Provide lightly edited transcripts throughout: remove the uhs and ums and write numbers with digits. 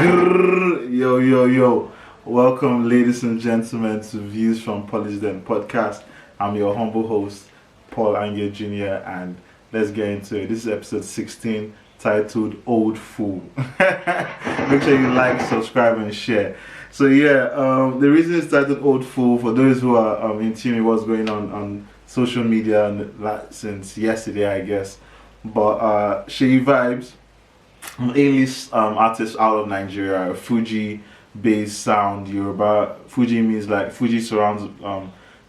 Yo, yo, yo. Welcome, ladies and gentlemen, to Views from Paulys Then podcast. I'm your humble host, Paul Anye Jr., and let's get into it. This is episode 16, titled Old Fool. Make sure you like, subscribe, and share. So, the reason it's titled Old Fool, for those who are in tune with what's going on social media and since yesterday, I guess. But Seyi Vibez, an A-list artist out of Nigeria, a Fuji-based sound, Yoruba. Fuji means like Fuji surrounds.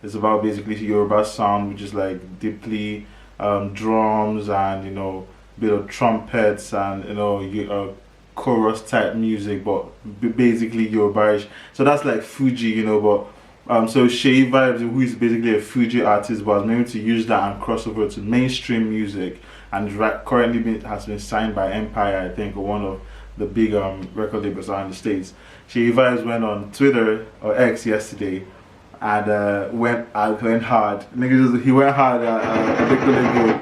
It's about basically Yoruba sound, which is like deeply drums and bit of trumpets and chorus type music, but basically Yoruba-ish. So that's like Fuji, But so Seyi Vibez, who is basically a Fuji artist, was able to use that and cross over to mainstream music. And currently has been signed by Empire, I think, or one of the big record labels around the States. Seyi Vibez went on Twitter or X yesterday and went hard. He went hard at Adekunle Gold.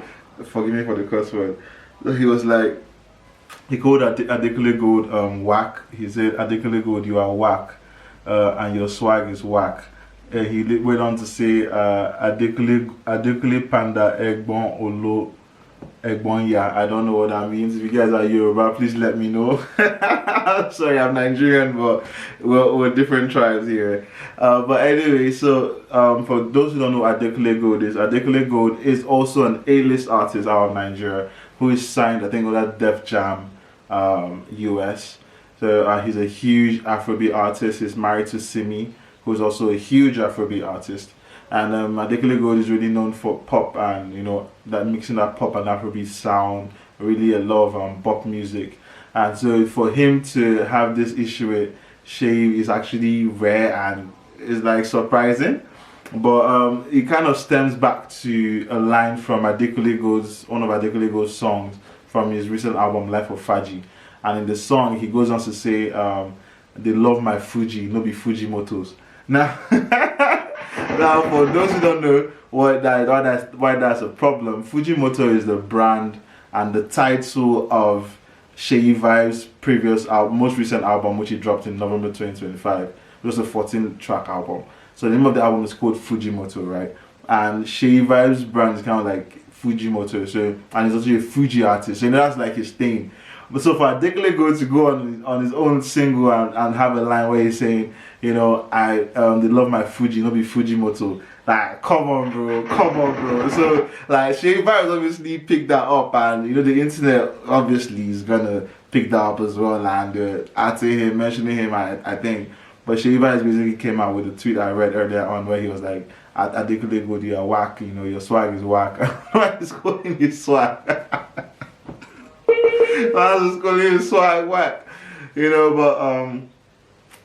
Forgive me for the curse word. So he was like, he called Adekunle Gold wack. He said, Adekunle Gold, you are wack, and your swag is wack. He went on to say, Adekunle Panda Egbon Olo Egbonya. I don't know what that means. If you guys are Yoruba, please let me know. Sorry, I'm Nigerian, but we're different tribes here. But anyway, so for those who don't know what Adekunle Gold is also an A-list artist out of Nigeria who is signed, I think, on that Def Jam US. So he's a huge Afrobeat artist. He's married to Simi, who's also a huge Afrobeat artist. And Adekunle Gold is really known for pop and that mixing that pop and Afrobeat sound. Really a lot of pop music, and so for him to have this issue with Seyi is actually rare and is like surprising. But it kind of stems back to a line from one of Adekunle Gold's songs from his recent album Life of Faji, and in the song he goes on to say, "They love my Fuji, no be Fuji motos." Now. Now, for those who don't know why that's a problem, Fujimoto is the brand and the title of Seyi Vibez's previous album, most recent album, which he dropped in November 2025. It was a 14-track album. So the name of the album is called Fujimoto, right? And Seyi Vibez's brand is kind of like Fujimoto, and he's also a Fuji artist, so that's like his thing. But so for Adekunle Gold to go on his own single and have a line where he's saying, they love my Fuji, not be Fujimoto. Like, come on, bro. So like Seyi Vibez obviously picked that up, and the internet obviously is gonna pick that up as well, and adding him, mentioning him, I think. But Seyi Vibez basically came out with a tweet I read earlier on where he was like, Adekunle Gold, you are whack, your swag is whack. Why is calling you swag? I was just calling him swag whack, but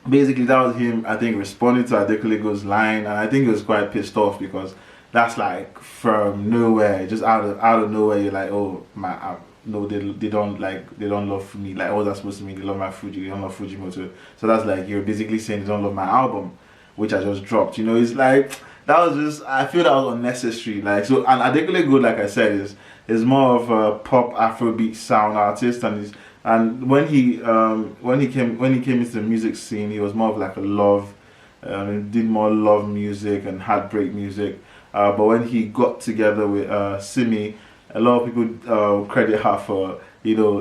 basically that was him, I think, responding to Adekunle Gold's line, and I think he was quite pissed off because that's like from nowhere, just out of nowhere, you're like, oh my, no, they don't love me, like, what's that supposed to mean? They love my Fuji, they don't love Fujimoto. So that's like you're basically saying they don't love my album, which I just dropped. It's like that was just, I feel that was unnecessary. Like, so, and Adekunle Gold, like I said, is more of a pop Afrobeat sound artist, and when he came into the music scene, he was more of like a love, he did more love music and heartbreak music. But when he got together with Simi, a lot of people credit her for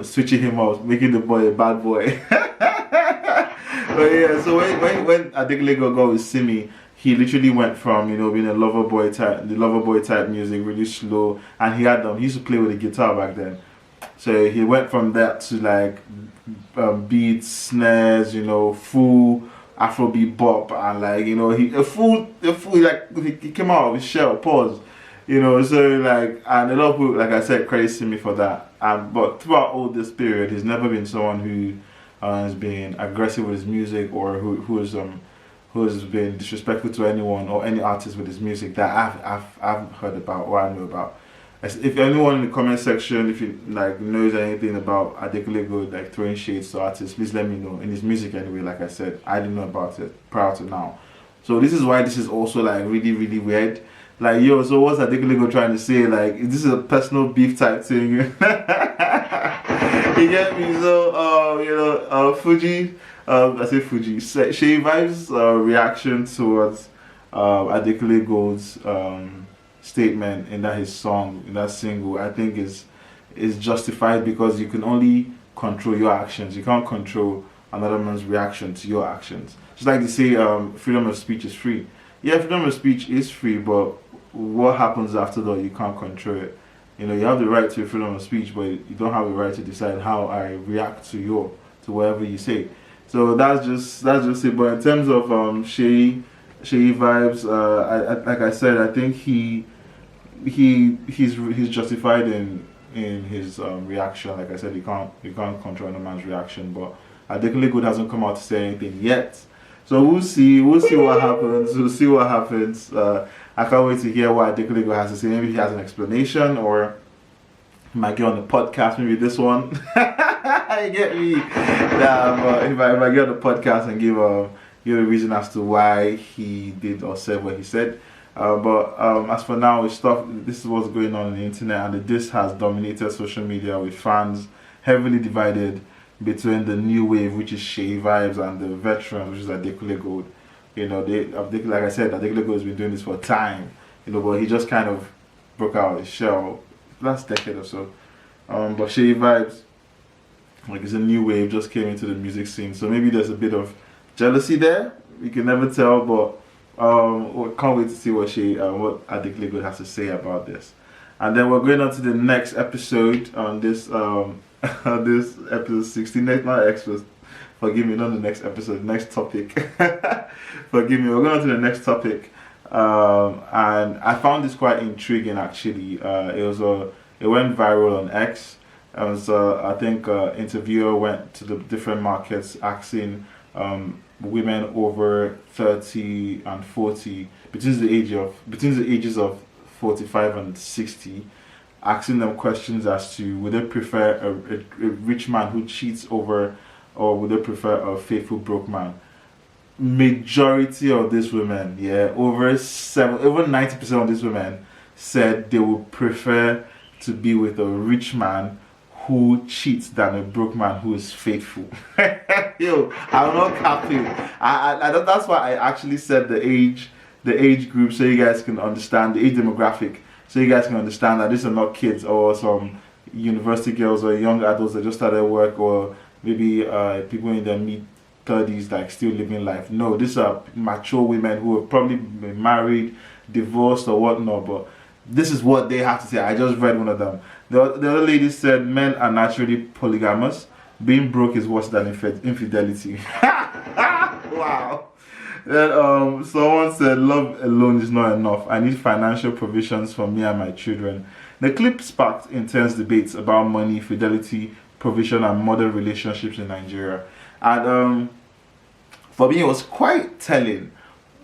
switching him up, making the boy a bad boy. But yeah, so when Adekunle Gold got with Simi, he literally went from being the lover boy type music, really slow, and he used to play with a guitar back then. So he went from that to like beats, snares, full Afrobeat bop, and like he came out of his shell, pause, so like, and a lot of people, like I said, credit me for that. But throughout all this period, he's never been someone who has been aggressive with his music, or who has been disrespectful to anyone or any artist with his music that I've heard about or I know about. If anyone in the comment section, if you like knows anything about Adekunle Gold, like throwing shades to artists, please let me know. In his music anyway, like I said, I didn't know about it prior to now. So this is why this is also like really, really weird. Like, so what's Adekunle Gold trying to say? Like, this is a personal beef type thing. You get me? So, Fuji, I say Fuji, Seyi Vibez' reaction towards Adekunle Gold's statement in that his song, in that single, I think is justified because you can only control your actions. You can't control another man's reaction to your actions. Just like they say, freedom of speech is free. Yeah, freedom of speech is free, but what happens after that, you can't control it. You have the right to freedom of speech, but you don't have the right to decide how I react to whatever you say. So that's just it. But in terms of Seyi Vibez, like I said, I think he's justified in his reaction. Like I said, you can't control another man's reaction. But Adekunle Gold hasn't come out to say anything yet. So we'll see what happens. We'll see what happens. I can't wait to hear what Adekunle Gold has to say. Maybe he has an explanation, or he might get on the podcast. Maybe this one. You get me? But if I get on the podcast and give a reason as to why he did or said what he said. But as for now, this is what's going on the internet, and this has dominated social media, with fans heavily divided between the new wave, which is Seyi Vibez, and the veterans, which is Adekunle Gold. Like I said, Adekunle Gold has been doing this for time, but he just kind of broke out his shell last decade or so. But Seyi Vibez, like, it's a new wave, just came into the music scene, so maybe there's a bit of jealousy there. We can never tell, but can't wait to see what Adekunle Gold has to say about this. And then we're going on to the next episode on this this episode 16. Not episode. Forgive me, not the next episode. Next topic. Forgive me. We're going on to the next topic, and I found this quite intriguing. Actually, it went viral on X. So I think interviewer went to the different markets asking women over 30 and 40, between the ages of 45 and 60, asking them questions as to would they prefer a rich man who cheats over, or would they prefer a faithful broke man. Majority of these women, over 90% of these women said they would prefer to be with a rich man who cheats than a broke man who is faithful. Yo, I'm not capping. That's why I actually said the age group, so you guys can understand the age demographic, so you guys can understand that these are not kids or some university girls or young adults that just started work, or maybe people in their mid-30s like still living life. No, these are mature women who have probably been married, divorced, or whatnot, but this is what they have to say. I just read one of them. The other lady said men are naturally polygamous. Being broke is worse than infidelity. Wow. Then someone said love alone is not enough. I need financial provisions for me and my children. The clip sparked intense debates about money, fidelity, provision, and modern relationships in Nigeria. And for me, it was quite telling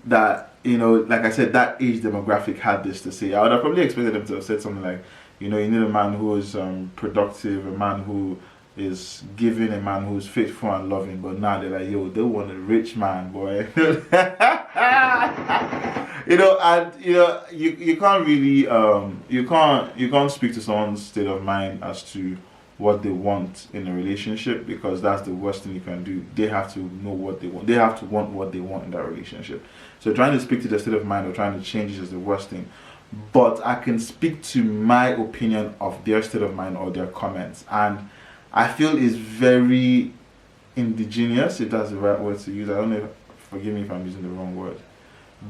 that, like I said, that age demographic had this to say. I would have probably expected them to have said something like, you need a man who is productive, a man who is giving, a man who is faithful and loving. But now they're like, yo, they want a rich man, boy. You can't really you can't speak to someone's state of mind as to what they want in a relationship, because that's the worst thing you can do. They have to know what they want. They have to want what they want in that relationship. So trying to speak to their state of mind or trying to change it is the worst thing. But I can speak to my opinion of their state of mind or their comments, and I feel it's very indigenous, if that's the right word to use. I don't know. Forgive me if I'm using the wrong word,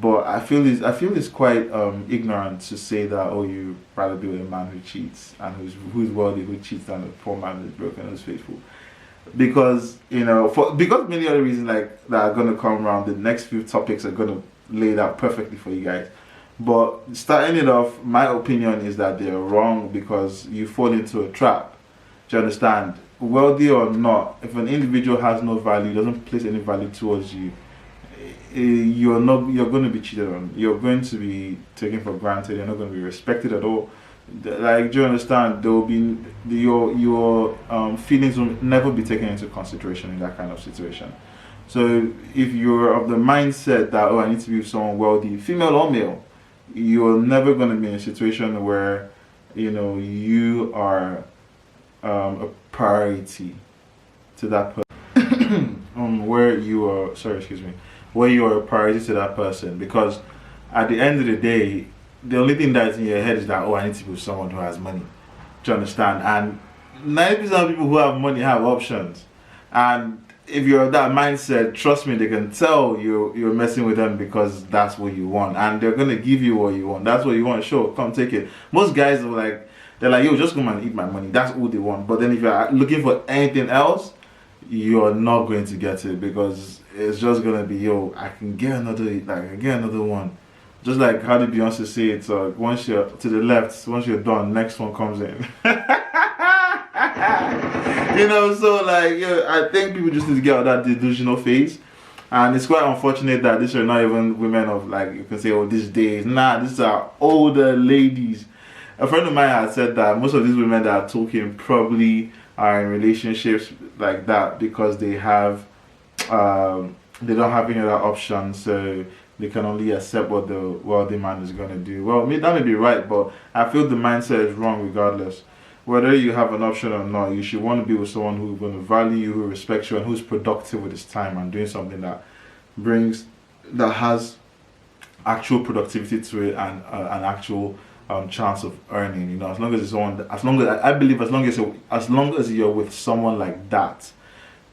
but I feel it's quite ignorant to say that, oh, you rather be with a man who cheats and who's wealthy, who cheats, than a poor man who's broken, who's faithful. Because because many other reasons like that are gonna come around. The next few topics are gonna lay it out perfectly for you guys. But starting it off, my opinion is that they're wrong because you fall into a trap. Do you understand? Wealthy or not, if an individual has no value, doesn't place any value towards you, you're going to be cheated on. You're going to be taken for granted. You're not going to be respected at all. Like, do you understand? There will be your feelings will never be taken into consideration in that kind of situation. So if you're of the mindset that, oh, I need to be with someone wealthy, female or male, you're never going to be in a situation where you are a priority to that person. Where you are, sorry, excuse me, where you are a priority to that person, because at the end of the day, the only thing that's in your head is that, oh, I need to be with someone who has money. Do you understand? And 90% of people who have money have options, and if you're of that mindset, trust me, they can tell you're messing with them because that's what you want, and they're gonna give you what you want. That's what you want. Sure, come take it. Most guys are like, they're like, yo, just come and eat my money. That's all they want. But then if you're looking for anything else, you're not going to get it, because it's just gonna be, yo, I can get another, like, I can get another one. Just like how did Beyonce say it? Once you're to the left, once you're done, next one comes in. You know, so like, yo, I think people just need to get out of that delusional phase. And it's quite unfortunate that these are not even women of, like, you can say, oh, these days. Nah, these are older ladies. A friend of mine had said that most of these women that are talking probably are in relationships like that because they have, they don't have any other options, so they can only accept what the wealthy man is going to do. Well, that may be right, but I feel the mindset is wrong regardless. Whether you have an option or not, you should want to be with someone who's going to value you, who respects you, and who's productive with his time and doing something that has actual productivity to it, and an actual chance of earning. You know, as long as it's someone, as long as you're with someone like that,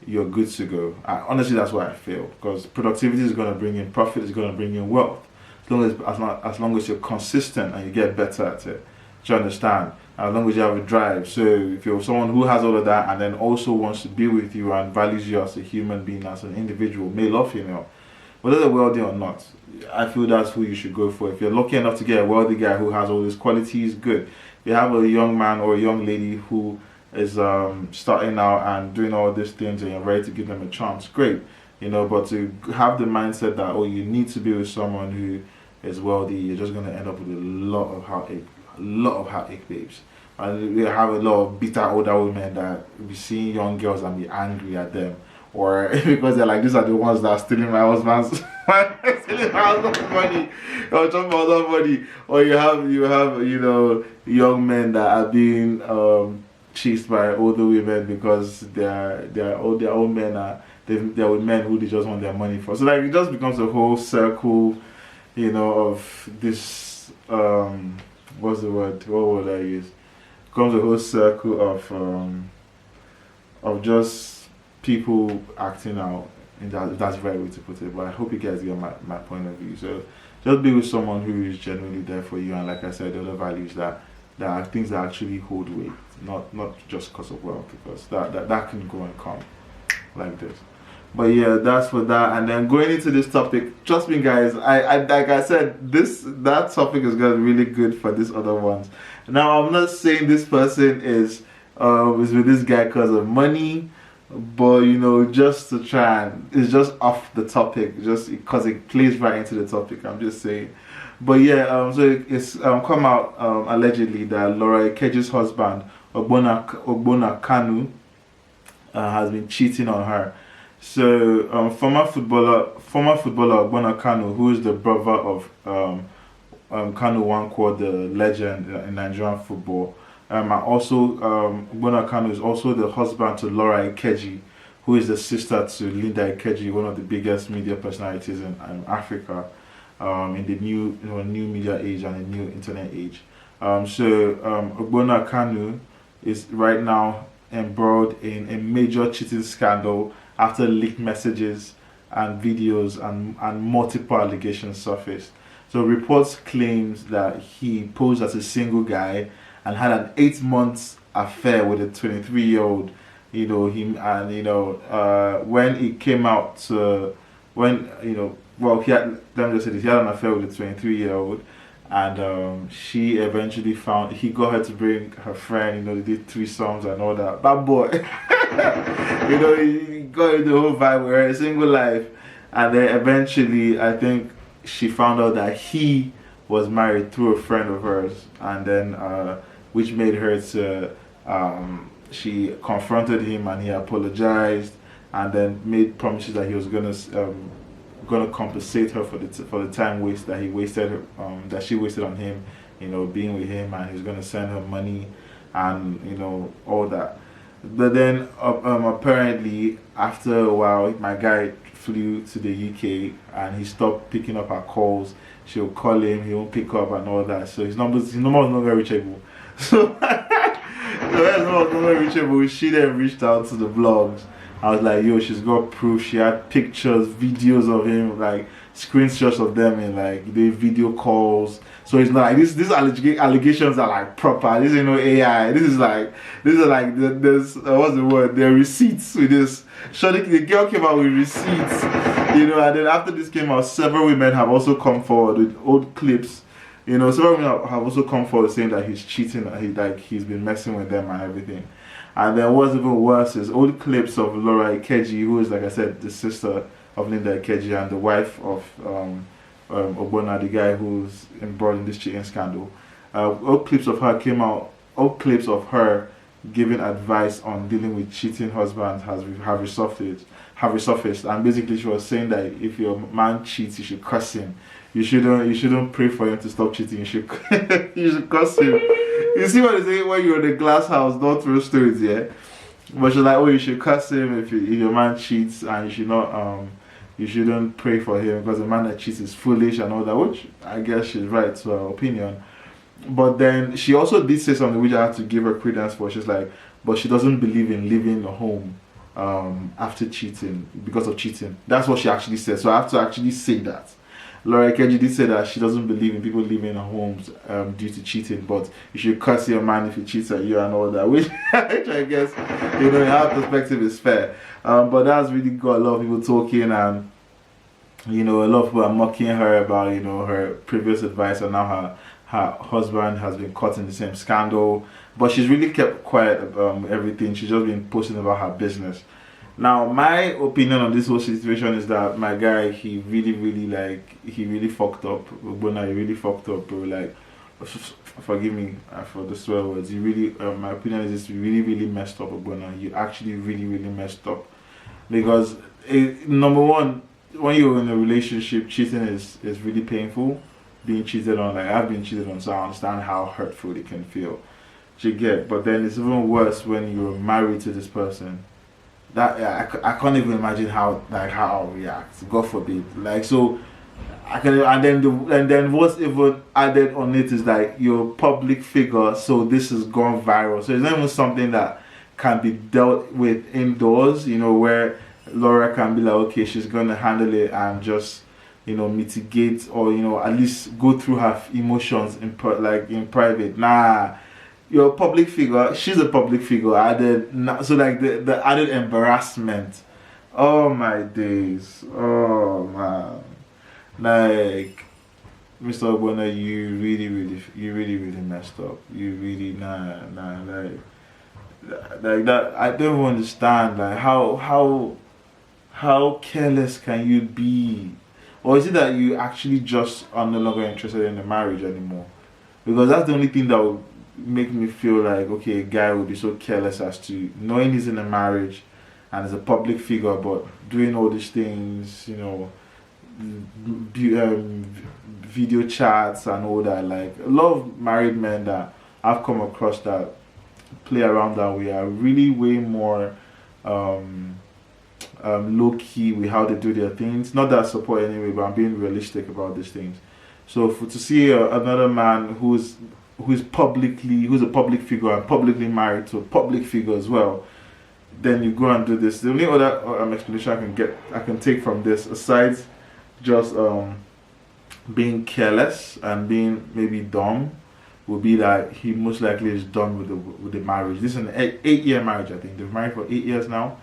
you're good to go. Honestly, that's what I feel, because productivity is going to bring in profit, is going to bring in wealth. As long as you're consistent and you get better at it. Do you understand? As long as you have a drive. So if you're someone who has all of that and then also wants to be with you and values you as a human being, as an individual, male or female, whether they're wealthy or not, I feel that's who you should go for. If you're lucky enough to get a wealthy guy who has all these qualities, good. If you have a young man or a young lady who is starting out and doing all these things and you're ready to give them a chance, great. You know, but to have the mindset that, oh, you need to be with someone who is wealthy, you're just going to end up with a lot of heartache babes. And we have a lot of bitter older women that be seeing young girls and be angry at them, or because they're like, these are the ones that are stealing my husband's stealing my husband's money, or chopping my husband's money. Or you have you know, young men that are being chased by older women because they're old men they're with men who they just want their money for. So like, it just becomes a whole circle, you know, of this what's the word? What word I use? Becomes a whole circle of just people acting out. And that's the right way to put it. But I hope you guys get my point of view. So just be with someone who is genuinely there for you, and like I said, the other values that are things that actually hold weight, not just because of wealth, because that can go and come like this. But yeah, that's for that. And then going into this topic, trust me guys, I like I said, that topic is gonna be really good for these other ones. Now, I'm not saying this person is with this guy because of money, but you know, just to try and, it's just off the topic, just because it plays right into the topic, I'm just saying. But yeah, so it's come out allegedly that Laura Ikeji's husband, Ogbonna Kanu, has been cheating on her. So former footballer Ogbonna Kanu, who is the brother of Kanu Nwankwo, the legend in Nigerian football, and also Ogbonna Kanu is also the husband to Laura Ikeji, who is the sister to Linda Ikeji, one of the biggest media personalities in Africa, in the new media age and the new internet age. So Ogbonna Kanu is right now embroiled in a major cheating scandal after leaked messages and videos and multiple allegations surfaced. So reports claims that he posed as a single guy and had an 8-month affair with a 23-year-old. You know, him, and you know, when he came out to, when you know, well, he had, let me just say this, he had an affair with a 23-year-old, and she eventually he got her to bring her friend. You know, they did threesomes and all that. That boy, you know, he got into the whole vibe with her, single life, and then eventually, I think she found out that he was married through a friend of hers, and then which made her to she confronted him, and he apologized, and then made promises that he was gonna compensate her for the time waste that that she wasted on him, you know, being with him, and he was gonna send her money, and you know, all that. But then apparently after a while, my guy flew to the UK and he stopped picking up her calls. She'll call him, he won't pick up and all that. So his number was not very reachable. So his number was not very reachable. She then reached out to the blogs. I was like, yo, she's got proof. She had pictures, videos of him, like screenshots of them in like the video calls. So it's not like these allegations are like proper. This ain't no AI. This is like there's what's the word? There are receipts with this. Surely the girl came out with receipts, you know. And then after this came out, several women have also come forward with old clips. You know, several women have also come forward saying that he's cheating, that he's been messing with them and everything. And then what's even worse is old clips of Laura Ikeji, who is, like I said, the sister of Linda Ikeji and the wife of Ogbonna, the guy who's embroiled in this cheating scandal. Old clips of her came out. Old clips of her giving advice on dealing with cheating husbands have resurfaced. And basically, she was saying that if your man cheats, you should curse him. You shouldn't pray for him to stop cheating. You should you should curse him. You see what they say when you're in a glass house, not through stories, yeah. But she's like, oh, you should curse him if your man cheats, and you should not you shouldn't pray for him because the man that cheats is foolish and all that. Which I guess she's right to her opinion. But then she also did say something which I had to give her credence for. She's like, but she doesn't believe in leaving a home after cheating because of cheating. That's what she actually said. So I have to actually say that. Laura Ikeji did say that she doesn't believe in people leaving their homes due to cheating, but you should curse your man if he cheats at you and all that, which I guess, you know, in her perspective is fair. But that's really got a lot of people talking, and you know, a lot of people are mocking her about, you know, her previous advice, and now her husband has been caught in the same scandal. But she's really kept quiet about everything. She's just been posting about her business. Now, my opinion on this whole situation is that my guy, he really fucked up. Ogbonna, he really fucked up, bro. Like, forgive me for the swear words. He really, my opinion is this: really messed up, Ogbonna. You actually really messed up, because number one, when you're in a relationship, cheating is really painful. Being cheated on, like I've been cheated on, so I understand how hurtful it can feel. You get, but then it's even worse when you're married to this person. That, yeah, I can't even imagine how I'll react. God forbid. Like, so I can, and then what's even added on it is like you're a public figure, so this has gone viral. So it's not even something that can be dealt with indoors, you know, where Laura can be like, okay, she's gonna handle it and just, you know, mitigate, or, you know, at least go through her emotions in private. Nah. You're a public figure, she's a public figure, so like the added embarrassment. Oh my days. Oh man. Like, Mr. Ogbonna, you really messed up. You really like that. I don't even understand, like how careless can you be? Or is it that you actually just are no longer interested in the marriage anymore? Because that's the only thing that would make me feel like, okay, a guy would be so careless as to, knowing he's in a marriage and is a public figure, but doing all these things, you know, video chats and all that. Like, a lot of married men that I've come across that play around that way are really way more low-key with how they do their things. Not that I support anyway, but I'm being realistic about these things. So to see another man who's a public figure and publicly married to a public figure as well, then you go and do this. The only other explanation I can take from this, aside just being careless and being maybe dumb, would be that he most likely is done with the marriage. This is an 8-year marriage, I think. They've married for 8 years now.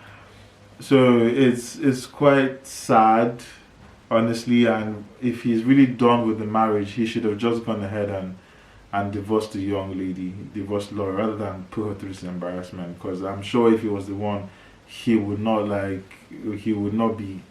So it's quite sad, honestly, and if he's really done with the marriage, he should have just gone ahead and divorced the young lady, divorced Laura, rather than put her through this embarrassment. Because I'm sure if he was the one, he would not be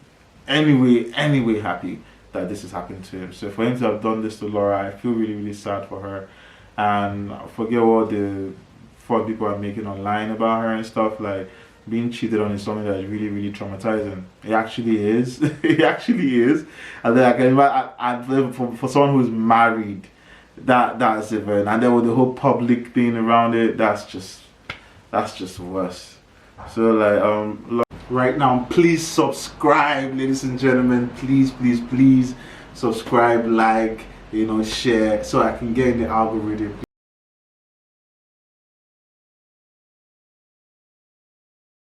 anyway happy that this has happened to him. So for him to have done this to Laura, I feel really sad for her. And forget what the fun people are making online about her and stuff. Like, being cheated on is something that is really traumatizing. It actually is. It actually is. And then I can imagine, for someone who's married, that's it. And then with the whole public thing around it, that's just worse. So right now, please subscribe, ladies and gentlemen. Please, please, please subscribe, like, share, so I can get in the algorithm.